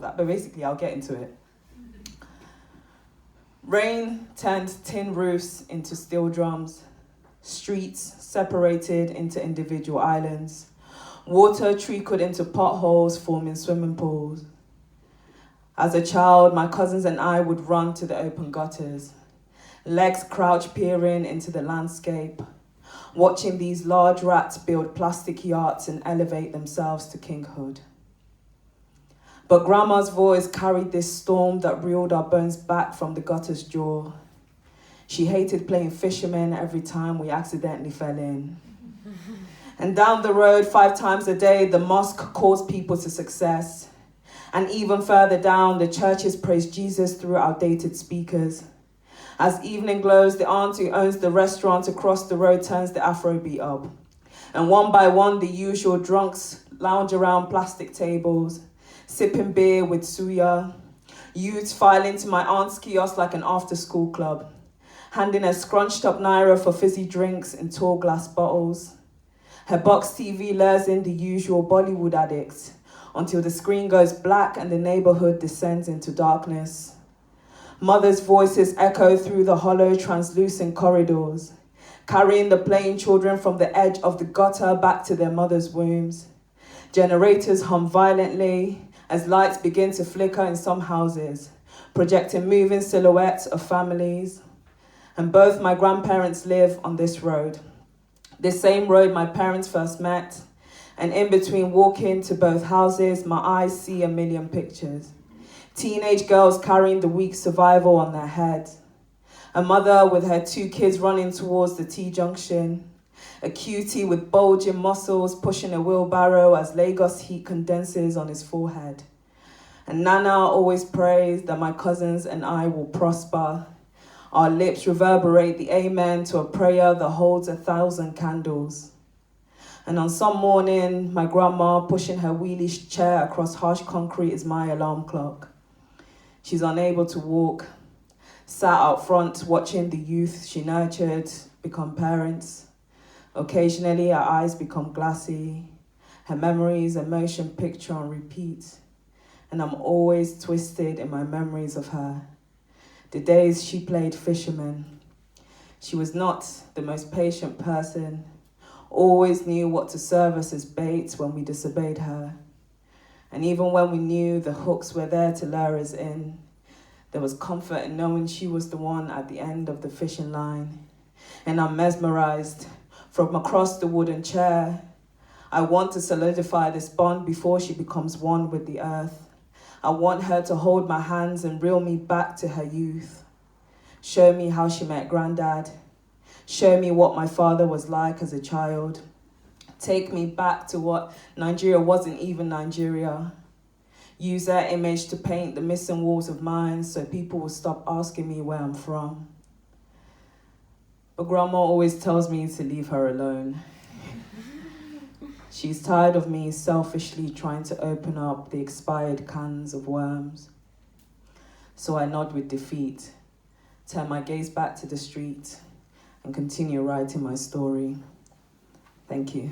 that, but basically I'll get into it. Rain turned tin roofs into steel drums, streets separated into individual islands, water trickled into potholes forming swimming pools. As a child, my cousins and I would run to the open gutters, legs crouched peering into the landscape, watching these large rats build plastic yachts and elevate themselves to kinghood. But Grandma's voice carried this storm that reeled our bones back from the gutter's jaw. She hated playing fisherman every time we accidentally fell in. And down the road, 5 times a day, the mosque calls people to success. And even further down, the churches praise Jesus through outdated speakers. As evening glows, the aunt who owns the restaurant across the road turns the Afrobeat up. And one by one, the usual drunks lounge around plastic tables, sipping beer with suya. Youths file into my aunt's kiosk like an after-school club, handing a scrunched up naira for fizzy drinks in tall glass bottles. Her box TV lures in the usual Bollywood addicts until the screen goes black and the neighborhood descends into darkness. Mothers' voices echo through the hollow, translucent corridors, carrying the playing children from the edge of the gutter back to their mothers' wombs. Generators hum violently as lights begin to flicker in some houses, projecting moving silhouettes of families. And both my grandparents live on this road, the same road my parents first met. And in between walking to both houses, my eyes see a million pictures. Teenage girls carrying the week's survival on their heads. A mother with her 2 kids running towards the T-junction. A cutie with bulging muscles pushing a wheelbarrow as Lagos heat condenses on his forehead. And Nana always prays that my cousins and I will prosper. Our lips reverberate the amen to a prayer that holds 1,000 candles. And on some morning, my grandma pushing her wheelie chair across harsh concrete is my alarm clock. She's unable to walk, sat out front watching the youth she nurtured become parents. Occasionally, her eyes become glassy, her memories a motion picture on repeat, and I'm always twisted in my memories of her. The days she played fisherman. She was not the most patient person, always knew what to serve us as bait when we disobeyed her. And even when we knew the hooks were there to lure us in, there was comfort in knowing she was the one at the end of the fishing line. And I'm mesmerized from across the wooden chair. I want to solidify this bond before she becomes one with the earth. I want her to hold my hands and reel me back to her youth. Show me how she met Granddad. Show me what my father was like as a child. Take me back to what Nigeria wasn't even Nigeria. Use that image to paint the missing walls of mine so people will stop asking me where I'm from. But Grandma always tells me to leave her alone. She's tired of me selfishly trying to open up the expired cans of worms. So I nod with defeat, turn my gaze back to the street, and continue writing my story. Thank you.